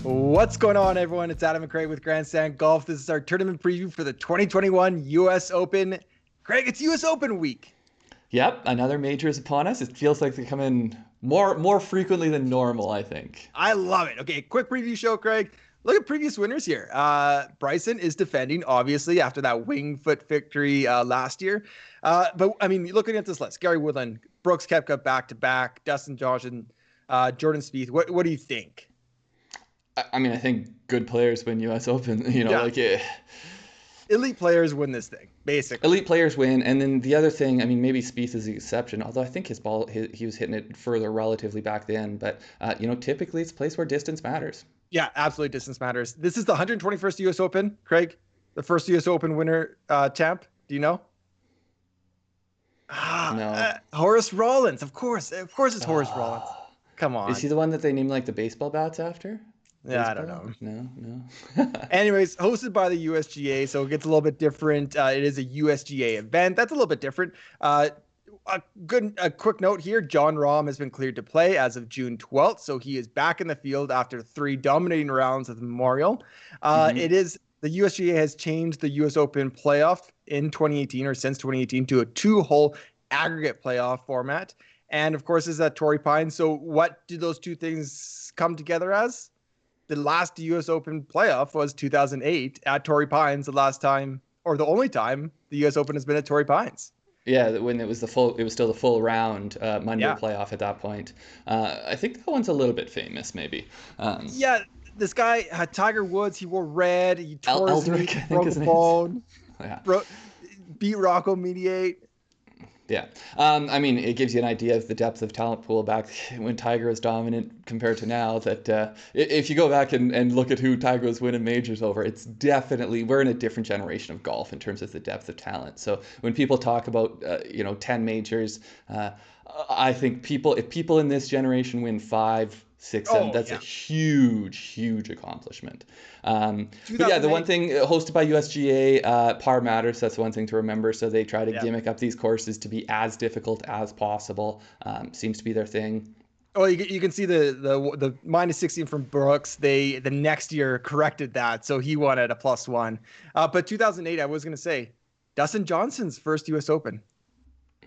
What's going on, everyone? It's Adam and Craig with Grandstand Golf. This is our tournament preview for the 2021 U.S. Open. Craig, it's U.S. Open week. Yep, another major is upon us. It feels like they come in more frequently than normal, I think. I love it. Okay, quick preview show, Craig. Look at previous winners here. Bryson is defending, obviously, after that wing foot victory last year. But, I mean, looking at this list, Gary Woodland, Brooks Koepka back-to-back, Dustin Johnson, Jordan Spieth. What do you think? I mean, I think good players win U.S. Open. Elite players win this thing, basically. Elite players win, and then the other thing, I mean, maybe Spieth is the exception, although I think his ball, he was hitting it further relatively back then. But, typically it's a place where distance matters. Yeah, absolutely distance matters. This is the 121st U.S. Open, Craig. The first U.S. Open winner, champ. Do you know? No. Horace Rawlins, of course. Of course it's Horace Rawlins. Come on. Is he the one that they named like the baseball bats after? Yeah, I don't know. No. Anyways, hosted by the USGA, so it gets a little bit different. It is a USGA event. That's a little bit different. A quick note here, Jon Rahm has been cleared to play as of June 12th, so he is back in the field after 3 dominating rounds of the Memorial. It is the USGA has changed the US Open playoff in 2018 or since 2018 to a 2-hole aggregate playoff format. And of course, is at Torrey Pines. So what do those two things come together as? The last U.S. Open playoff was 2008 at Torrey Pines, the last time or the only time the U.S. Open has been at Torrey Pines. Yeah, when it was still the full round Monday playoff at that point. I think that one's a little bit famous, maybe. This guy had Tiger Woods. He wore red. He tore his knee, broke a bone. Beat Rocco Mediate. Yeah. I mean, it gives you an idea of the depth of talent pool back when Tiger was dominant compared to now. That if you go back and look at who Tiger was winning majors over, it's definitely, we're in a different generation of golf in terms of the depth of talent. So when people talk about, 10 majors, I think if people in this generation win 5, 6, 7, that's a huge accomplishment. But yeah, the one thing, hosted by USGA, par matters. That's one thing to remember. So they try to gimmick up these courses to be as difficult as possible. Seems to be their thing. Oh, you can see the minus 16 from Brooks. The next year corrected that, so he won at a +1. But 2008, I was going to say, Dustin Johnson's first U.S. Open.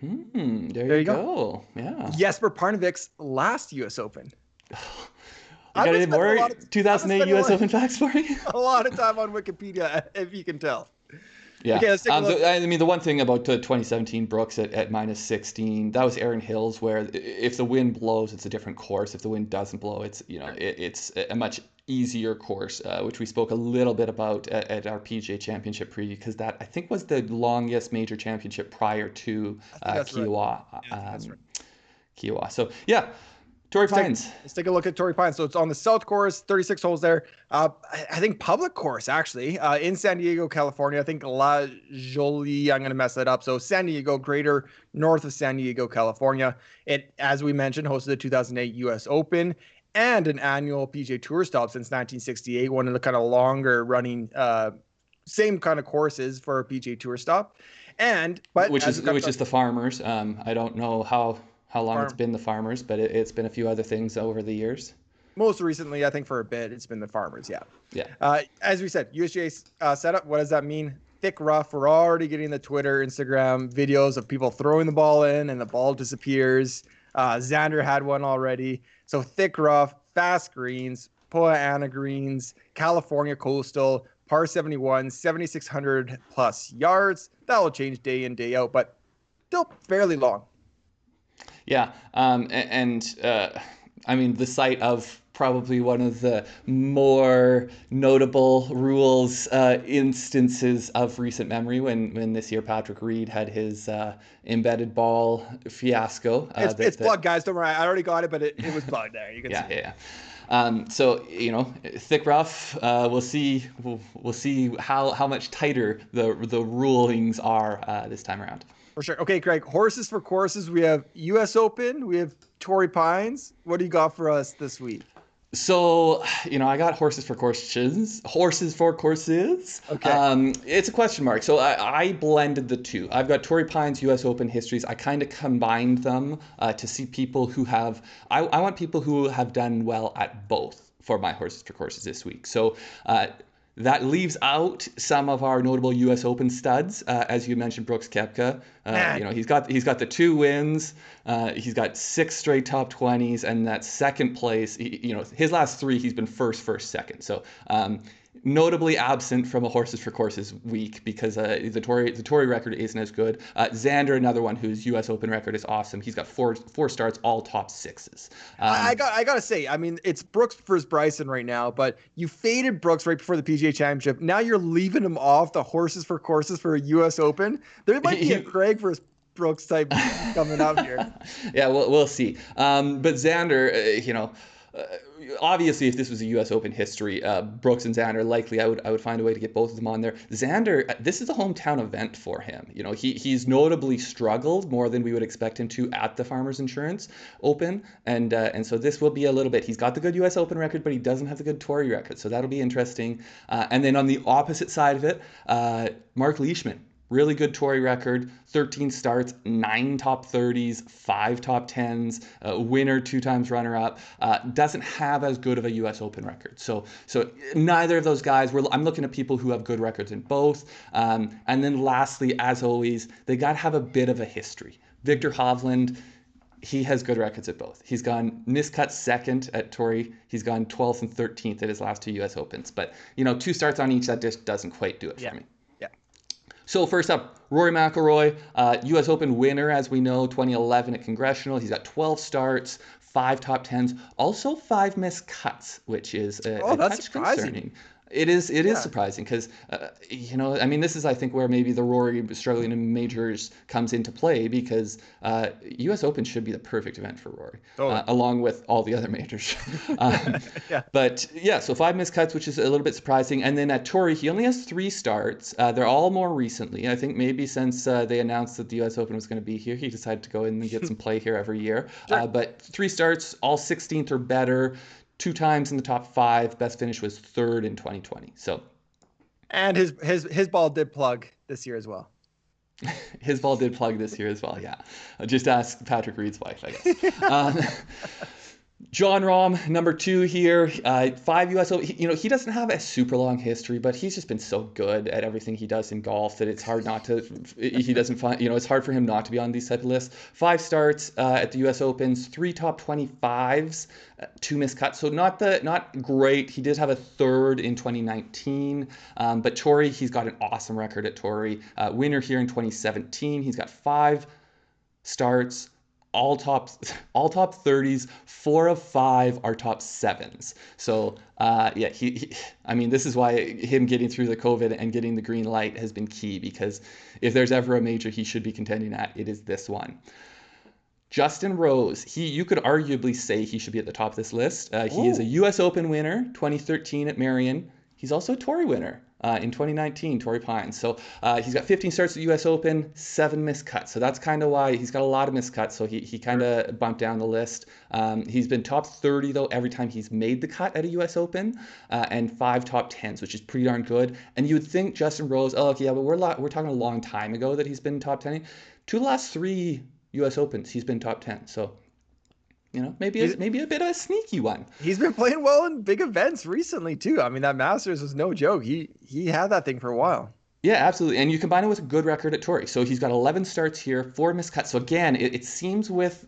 There you go. Yeah. Jesper Parnevik's last U.S. Open. You got any more 2008 U.S. Open facts for me? A lot of time on Wikipedia, if you can tell. Yeah. Okay, let's take a look. I mean, the one thing about 2017 Brooks at minus 16, that was Erin Hills, where if the wind blows, it's a different course. If the wind doesn't blow, it's it's a much easier course, which we spoke a little bit about at our PGA Championship preview, because that I think was the longest major championship prior to Kiowa. Right. Kiowa. So yeah. Torrey Pines. Let's take a look at Torrey Pines. So it's on the South Course, 36 holes there. I think public course, actually, in San Diego, California. I think La Jolie, I'm going to mess that up. So San Diego, greater north of San Diego, California. It, as we mentioned, hosted the 2008 U.S. Open and an annual PGA Tour stop since 1968. One of the kind of longer running, same kind of courses for a PGA Tour stop. Which is the Farmers. I don't know how long it's been the Farmers, but it's been a few other things over the years. Most recently, I think for a bit, it's been the Farmers, yeah. Yeah. As we said, USGA setup, what does that mean? Thick rough. We're already getting the Twitter, Instagram videos of people throwing the ball in and the ball disappears. Xander had one already. So thick rough, fast greens, Poa Annua greens, California coastal, par 71, 7,600 plus yards. That will change day in, day out, but still fairly long. Yeah, I mean, the site of probably one of the more notable rules instances of recent memory when this year Patrick Reed had his embedded ball fiasco. It's plugged, guys. Don't worry. I already got it, but it was plugged there. You can see. Yeah. So thick rough. We'll see how much tighter the rulings are this time around. For sure. Okay, Craig, horses for courses. We have U.S. Open. We have Torrey Pines. What do you got for us this week? So, I got horses for courses. Okay. It's a question mark. So I blended the two. I've got Torrey Pines U.S. Open histories. I kind of combined them to see people who have, I want people who have done well at both. for my horses for courses this week. So that leaves out some of our notable U.S. Open studs, as you mentioned, Brooks Koepka. He's got the 2 wins. He's got 6 straight top 20s, and that second place. His last 3, he's been first, second. So notably absent from a horses for courses week because the Torrey record isn't as good. Xander, another one whose U.S. Open record is awesome. He's got four starts, all top 6s. I gotta say, I mean, it's Brooks versus Bryson right now, but you faded Brooks right before the PGA Championship. Now you're leaving him off the horses for courses for a U.S. Open. There might be a Craig versus Brooks type coming up here. Yeah, we'll see. But Xander, obviously, if this was a U.S. Open history, Brooks and Xander, likely I would find a way to get both of them on there. Xander, this is a hometown event for him. He's notably struggled more than we would expect him to at the Farmers Insurance Open, and so this will be a little bit. He's got the good U.S. Open record, but he doesn't have the good Torrey record, so that'll be interesting. And then on the opposite side of it, Mark Leishman. Really good Torrey record, 13 starts, 9 top 30s, 5 top 10s, winner, 2 times runner-up. Doesn't have as good of a U.S. Open record. So neither of those guys, I'm looking at people who have good records in both. And then lastly, as always, they got to have a bit of a history. Victor Hovland, he has good records at both. He's gone miscut second at Torrey. He's gone 12th and 13th at his last 2 U.S. Opens. But, 2 starts on each, that just doesn't quite do it for me. So first up, Rory McIlroy, U.S. Open winner, as we know, 2011 at Congressional. He's got 12 starts, 5 top 10s, also 5 missed cuts, which is a touch concerning. It is surprising because, this is, I think, where maybe the Rory struggling in majors comes into play because U.S. Open should be the perfect event for Rory, along with all the other majors. But, so 5 missed cuts, which is a little bit surprising. And then at Torrey, he only has 3 starts. They're all more recently. I think maybe since they announced that the U.S. Open was going to be here, he decided to go in and get some play here every year. Sure. But 3 starts, all 16th or better. 2 times in the top 5. Best finish was 3rd in 2020. So, and his ball did plug this year as well. His ball did plug this year as well. Yeah, just ask Patrick Reed's wife, I guess. Jon Rahm, number 2 here, 5 U.S. Open. He doesn't have a super long history, but he's just been so good at everything he does in golf that it's hard not to. He doesn't find, it's hard for him not to be on these type of lists. 5 starts at the U.S. Opens, 3 top 25s, 2 missed cuts. So not great. He did have a 3rd in 2019, but Torrey, he's got an awesome record at Torrey. Winner here in 2017. He's got 5 starts. All top 30s, 4 of 5 are top 7s. So this is why him getting through the COVID and getting the green light has been key, because if there's ever a major he should be contending at, it is this one. Justin Rose, you could arguably say he should be at the top of this list. He is a U.S. Open winner, 2013 at Marion. He's also a Torrey winner. In 2019, Torrey Pines. So he's got 15 starts at the U.S. Open, 7 missed cuts. So that's kind of why he's got a lot of missed cuts. So he kind of bumped down the list. He's been top 30, though, every time he's made the cut at a U.S. Open, and 5 top 10s, which is pretty darn good. And you would think Justin Rose, but we're talking a long time ago that he's been top 10. 2 of the last 3 U.S. Opens, he's been top 10. So maybe a bit of a sneaky one. He's been playing well in big events recently too. I mean, that Masters was no joke. He had that thing for a while. Yeah, absolutely. And you combine it with a good record at Torrey. So he's got 11 starts here, 4 missed cuts. So again, it seems with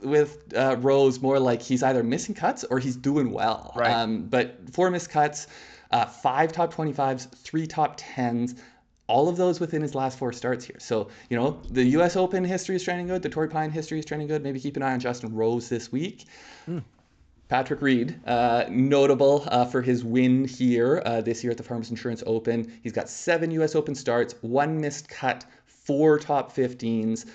Rose more like he's either missing cuts or he's doing well. Right. But 4 missed cuts, 5 top 25s, 3 top 10s. All of those within his last 4 starts here. So, the U.S. Open history is trending good. The Torrey Pine history is trending good. Maybe keep an eye on Justin Rose this week. Patrick Reed, notable for his win here this year at the Farmers Insurance Open. He's got 7 U.S. Open starts, 1 missed cut, 4 top 15s.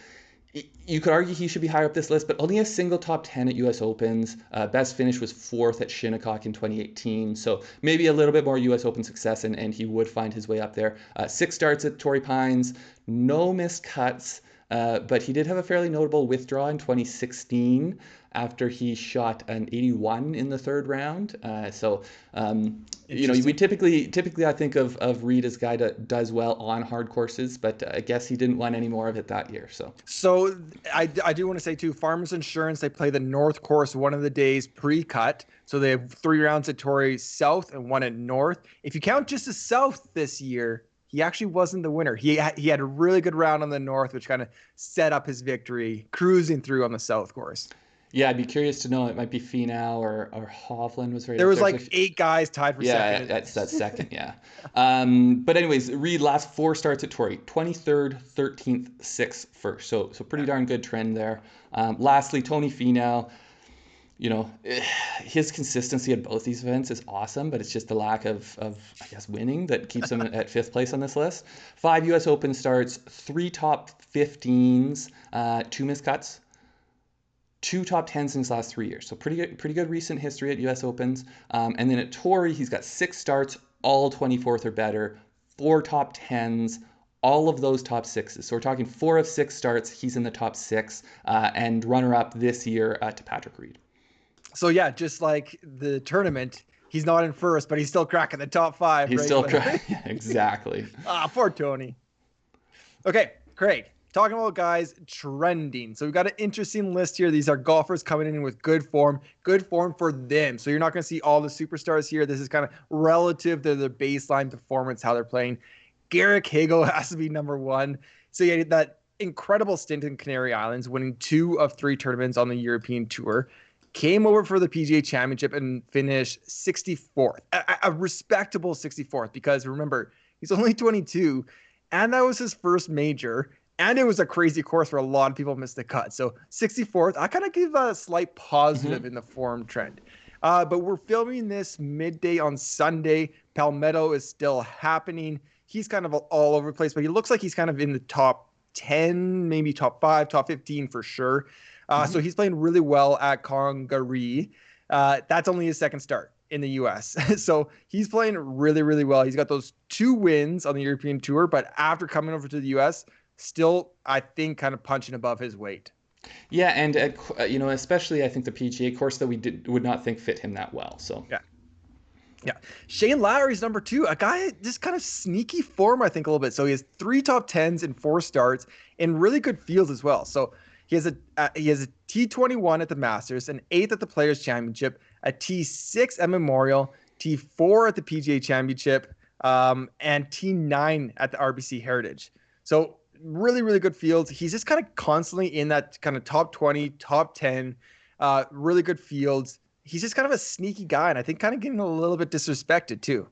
You could argue he should be higher up this list, but only a single top 10 at U.S. Opens. Best finish was 4th at Shinnecock in 2018. So maybe a little bit more U.S. Open success, and he would find his way up there. 6 starts at Torrey Pines, no missed cuts. But he did have a fairly notable withdrawal in 2016 after he shot an 81 in the third round. We typically I think of Reed as a guy that does well on hard courses, but I guess he didn't want any more of it that year. So I do want to say too, Farmers Insurance, they play the North course one of the days pre-cut. So they have 3 rounds at Torrey South and 1 at North. If you count just the South this year, he actually wasn't the winner. He had a really good round on the North, which kind of set up his victory, cruising through on the South course. Yeah, I'd be curious to know. It might be Finau or Hovland was right. There was like 8 guys tied for second. Yeah, that's second, yeah. But anyways, Reed last 4 starts at Torrey, 23rd, 13th, 6th, 1st. So pretty darn good trend there. Lastly, Tony Finau. His consistency at both these events is awesome, but it's just the lack of I guess, winning that keeps him at 5th place on this list. 5 U.S. Open starts, 3 top 15s, 2 missed cuts, 2 top 10s in his last 3 years. So pretty good recent history at U.S. Opens. And then at Torrey, he's got 6 starts, all 24th or better, 4 top 10s, all of those top 6s. So we're talking 4 of 6 starts. He's in the top 6 and runner-up this year to Patrick Reed. So yeah, just like the tournament, he's not in first, but he's still cracking the top 5. He's still cracking. Yeah, exactly. Poor Tony. Okay, great. Talking about guys trending. So we've got an interesting list here. These are golfers coming in with good form for them. So you're not going to see all the superstars here. This is kind of relative to their baseline performance, how they're playing. Garrik Higgo has to be number 1. So you had that incredible stint in Canary Islands, winning 2 of 3 tournaments on the European Tour. Came over for the PGA Championship and finished 64th, a respectable 64th, because remember, he's only 22, and that was his first major, and it was a crazy course where a lot of people missed the cut. So 64th, I kind of give that a slight positive in the form trend. But we're filming this midday on Sunday. Palmetto is still happening. He's kind of all over the place, but he looks like he's kind of in the top 10, maybe top 5, top 15 for sure. So he's playing really well at Congaree. That's only his 2nd start in the U.S. So he's playing really, really well. He's got those 2 wins on the European Tour, but after coming over to the U.S., still, I think, kind of punching above his weight. Yeah, and especially I think the PGA course that we would not think fit him that well. So yeah. Shane Lowry's number 2, a guy just kind of sneaky form, I think, a little bit. So he has 3 top 10s in 4 starts in really good fields as well. So he has a T21 at the Masters, an 8th at the Players Championship, a T6 at Memorial, T4 at the PGA Championship, and T9 at the RBC Heritage. So really, really good fields. He's just kind of constantly in that kind of top 20, top 10, really good fields. He's just kind of a sneaky guy, and I think kind of getting a little bit disrespected too.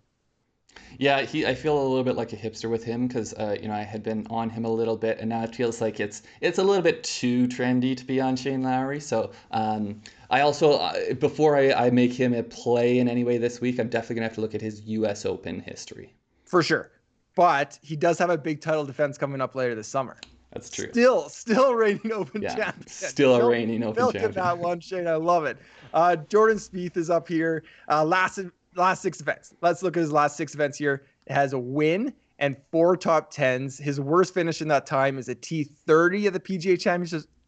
Yeah, I feel a little bit like a hipster with him because I had been on him a little bit, and now it feels like it's a little bit too trendy to be on Shane Lowry. So I also before I make him a play in any way this week, I'm definitely gonna have to look at his U.S. Open history for sure. But he does have a big title defense coming up later this summer. That's true. Still reigning Open champion. Still a reigning Open champion. Milk in that one, Shane. I love it. Jordan Spieth is up here. Last 6 events. Let's look at his last 6 events here. It has a win and 4 top 10s. His worst finish in that time is a T30 of the PGA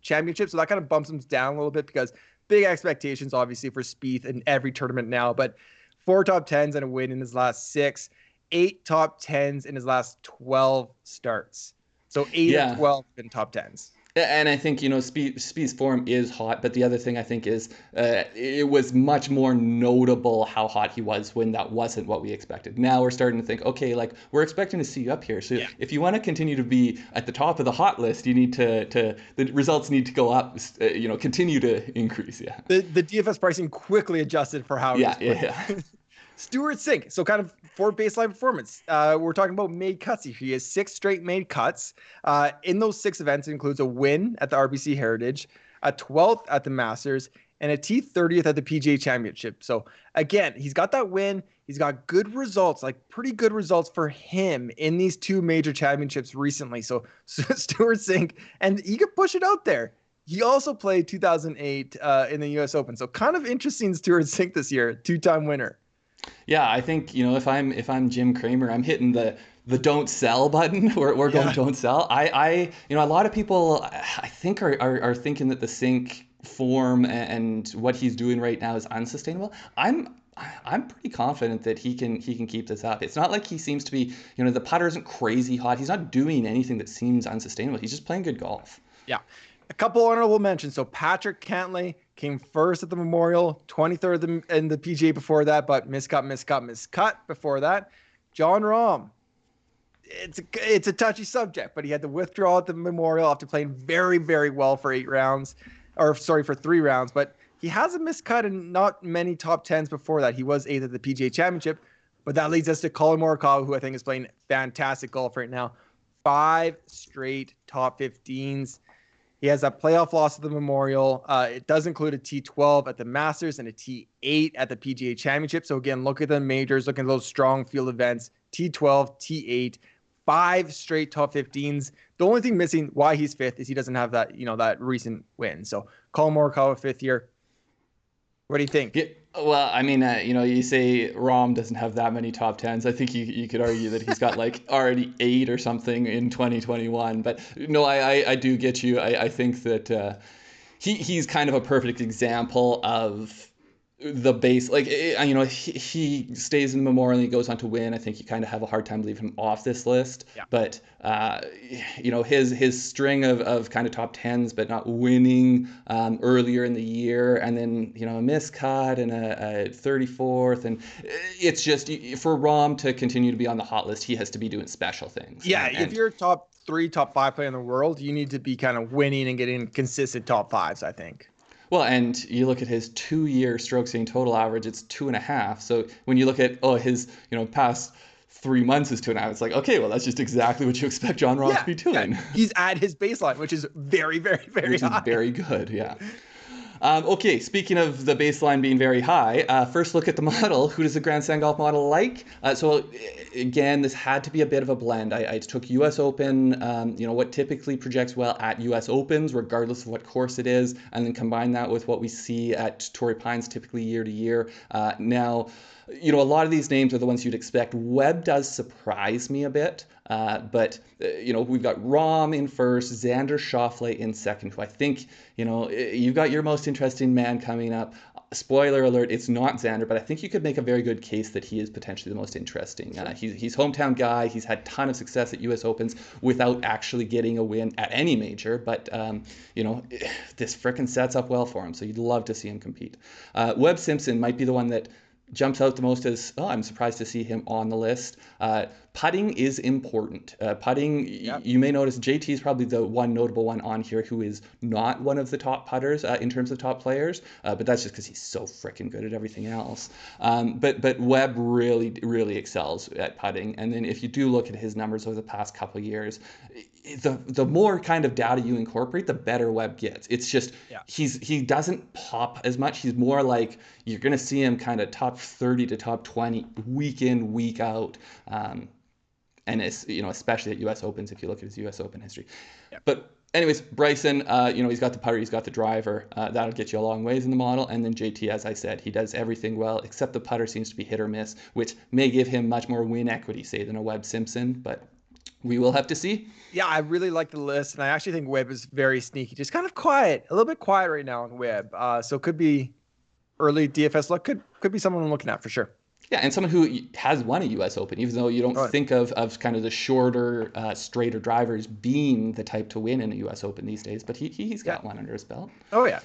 Championship. So that kind of bumps him down a little bit because big expectations, obviously, for Spieth in every tournament now. But 4 top 10s and a win in his last 6. 8 top 10s in his last 12 starts. So 8 of 12 in top 10s. And I think, Spieth's form is hot, but the other thing I think is it was much more notable how hot he was when that wasn't what we expected. Now we're starting to think, okay, like we're expecting to see you up here. So if you want to continue to be at the top of the hot list, you need the results need to go up, continue to increase. Yeah. The DFS pricing quickly adjusted for how Stewart Cink. So kind of for baseline performance, we're talking about made cuts. He has 6 straight made cuts. In those 6 events, it includes a win at the RBC Heritage, a 12th at the Masters, and a T30th at the PGA Championship. So again, he's got that win. He's got good results, like pretty good results for him in these 2 major championships recently. So Stewart Cink, and he could push it out there. He also played 2008 in the U.S. Open. So kind of interesting Stewart Cink this year, 2-time winner. Yeah, I think if I'm Jim Cramer, I'm hitting the the don't sell button. We're going don't sell. A lot of people I think are thinking that the Sink form and what he's doing right now is unsustainable. I'm pretty confident that he can keep this up. It's not like he seems to be, the putter isn't crazy hot. He's not doing anything that seems unsustainable. He's just playing good golf. Yeah. A couple honorable mentions. So Patrick Cantlay came first at the Memorial, 23rd in the PGA before that, but miscut before that. Jon Rahm. It's a touchy subject, but he had to withdraw at the Memorial after playing very, very well for 3 rounds. But he has a miscut in not many top 10s before that. He was 8th at the PGA Championship, but that leads us to Collin Morikawa, who I think is playing fantastic golf right now. 5 straight top 15s. He has a playoff loss at the Memorial. It does include a T12 at the Masters and a T8 at the PGA Championship. So again, look at the majors, look at those strong field events, T12, T8, 5 straight top 15s. The only thing missing why he's 5th is he doesn't have that, that recent win. So Collin Morikawa 5th year. What do you think? Yeah, well, I mean, you say Rahm doesn't have that many top 10s. I think you could argue that he's got like already 8 or something in 2021. But no, I do get you. I think that he's kind of a perfect example of the base. Like, he stays in the Memorial and he goes on to win. I think you kind of have a hard time leaving him off this list. Yeah. But his string of kind of top 10s but not winning earlier in the year, and then a miscut and a 34th, and it's just, for Rahm to continue to be on the hot list, he has to be doing special things. Yeah, if you're top 3, top 5 player in the world, you need to be kind of winning and getting consistent top 5s, I think. Well, and you look at his 2-year strokes gained total average, it's 2.5. So when you look at his past 3 months is 2.5, it's like, okay, well, that's just exactly what you expect Jon Rahm to be doing. Yeah. He's at his baseline, which is very, very, very high. Which is very good, yeah. Okay, speaking of the baseline being very high, first look at the model. Who does the Grandstand Golf model like? So again, this had to be a bit of a blend. I took U.S. Open, what typically projects well at U.S. Opens, regardless of what course it is, and then combine that with what we see at Torrey Pines, typically year to year. Now, a lot of these names are the ones you'd expect. Webb does surprise me a bit, but we've got Rahm in first, Xander Schauffele in second, who I think, you've got your most interesting man coming up. Spoiler alert, it's not Xander, but I think you could make a very good case that he is potentially the most interesting. He's hometown guy. He's had a ton of success at U.S. Opens without actually getting a win at any major, but this frickin' sets up well for him, so you'd love to see him compete. Webb Simpson might be the one that jumps out the most as, I'm surprised to see him on the list. Putting is important. Putting, yep. You may notice JT is probably the one notable one on here who is not one of the top putters in terms of top players, but that's just because he's so freaking good at everything else. But Webb really, really excels at putting. And then if you do look at his numbers over the past couple of years, the more kind of data you incorporate, the better Webb gets. It's just, he doesn't pop as much. He's more like, you're going to see him kind of top 30 to top 20 week in, week out. And it's, especially at U.S. Opens, if you look at his U.S. Open history. Yeah. But anyways, Bryson, he's got the putter, he's got the driver. That'll get you a long ways in the model. And then JT, as I said, he does everything well, except the putter seems to be hit or miss, which may give him much more win equity, say, than a Webb Simpson. But we will have to see. Yeah, I really like the list, and I actually think Webb is very sneaky. Just kind of quiet, a little bit quiet right now on Webb. So could be early DFS luck. Could be someone I'm looking at for sure. Yeah, and someone who has won a U.S. Open, even though you don't think of kind of the shorter, straighter drivers being the type to win in a U.S. Open these days, but he's got one under his belt. Oh, yeah.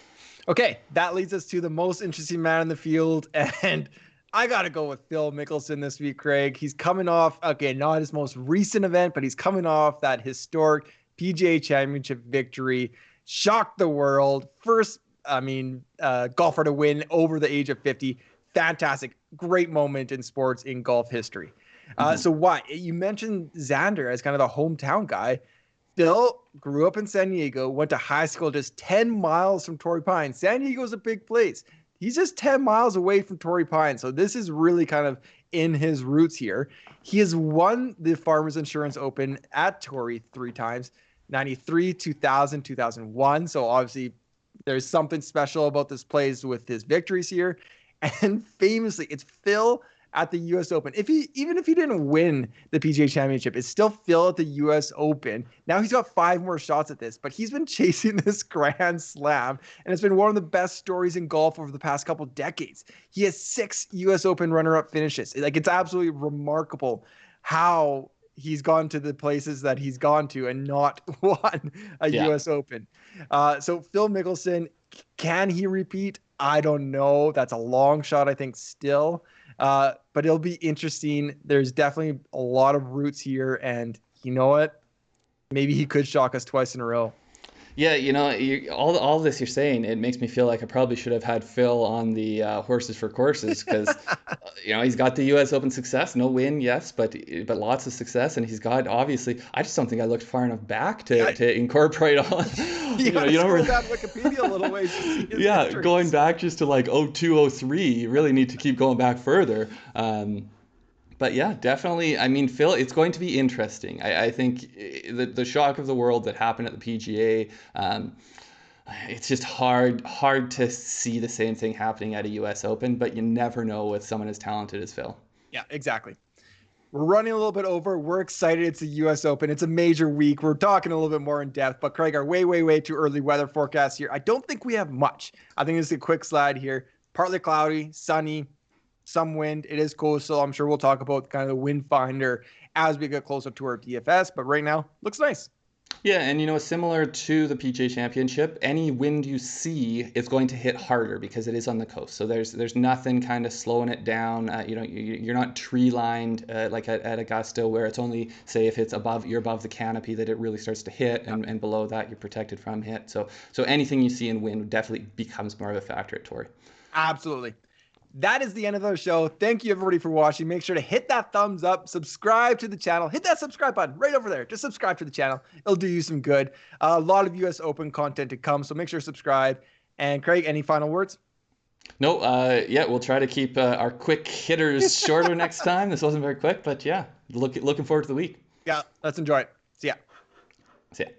Okay, that leads us to the most interesting man in the field, and I got to go with Phil Mickelson this week, Craig. He's coming off, not his most recent event, but he's coming off that historic PGA Championship victory. Shocked the world. First, golfer to win over the age of 50. Fantastic. Great moment in sports in golf history. So why? You mentioned Xander as kind of the hometown guy. Phil grew up in San Diego, went to high school just 10 miles from Torrey Pines. San Diego's a big place. He's just 10 miles away from Torrey Pines. So this is really kind of in his roots here. He has won the Farmers Insurance Open at Torrey 3 times, 93, 2000, 2001. So obviously there's something special about this place with his victories here. And famously, it's Phil at the U.S. Open. Even if he didn't win the PGA Championship, it's still Phil at the U.S. Open. Now he's got 5 more shots at this, but he's been chasing this Grand Slam, and it's been one of the best stories in golf over the past couple decades. He has 6 U.S. Open runner-up finishes. Like, it's absolutely remarkable how he's gone to the places that he's gone to and not won a U.S. Open. So Phil Mickelson, can he repeat? I don't know. That's a long shot, I think, still. But it'll be interesting. There's definitely a lot of roots here. And you know what? Maybe he could shock us twice in a row. Yeah, all this you're saying, it makes me feel like I probably should have had Phil on the horses for courses because, he's got the U.S. Open success, no win, yes, but lots of success, and he's got, obviously, I just don't think I looked far enough back to incorporate all. You know, scroll down Wikipedia a little ways to see his victories. Going back just to like 02, 03, you really need to keep going back further. But yeah, definitely. I mean, Phil, it's going to be interesting. I think the shock of the world that happened at the PGA, it's just hard to see the same thing happening at a U.S. Open, but you never know with someone as talented as Phil. Yeah, exactly. We're running a little bit over. We're excited. It's the U.S. Open. It's a major week. We're talking a little bit more in depth, but Craig, our way too early weather forecast here. I don't think we have much. I think it's a quick slide here. Partly cloudy, sunny, some wind. It is coastal. I'm sure we'll talk about kind of the wind finder as we get closer to our DFS, but right now looks nice. Yeah, and similar to the PGA Championship, any wind you see is going to hit harder because it is on the coast. So there's nothing kind of slowing it down. You're not tree lined like at Augusta, where it's only, say, if it's you're above the canopy that it really starts to hit, and below that you're protected from hit. So anything you see in wind definitely becomes more of a factor at Torrey. Absolutely. That is the end of the show. Thank you, everybody, for watching. Make sure to hit that thumbs up, subscribe to the channel, hit that subscribe button right over there. Just subscribe to the channel. It'll do you some good. A lot of U.S. Open content to come, so make sure to subscribe. And Craig, any final words? No, we'll try to keep our quick hitters shorter next time. This wasn't very quick, but yeah, looking forward to the week. Yeah, let's enjoy it. See ya. See ya.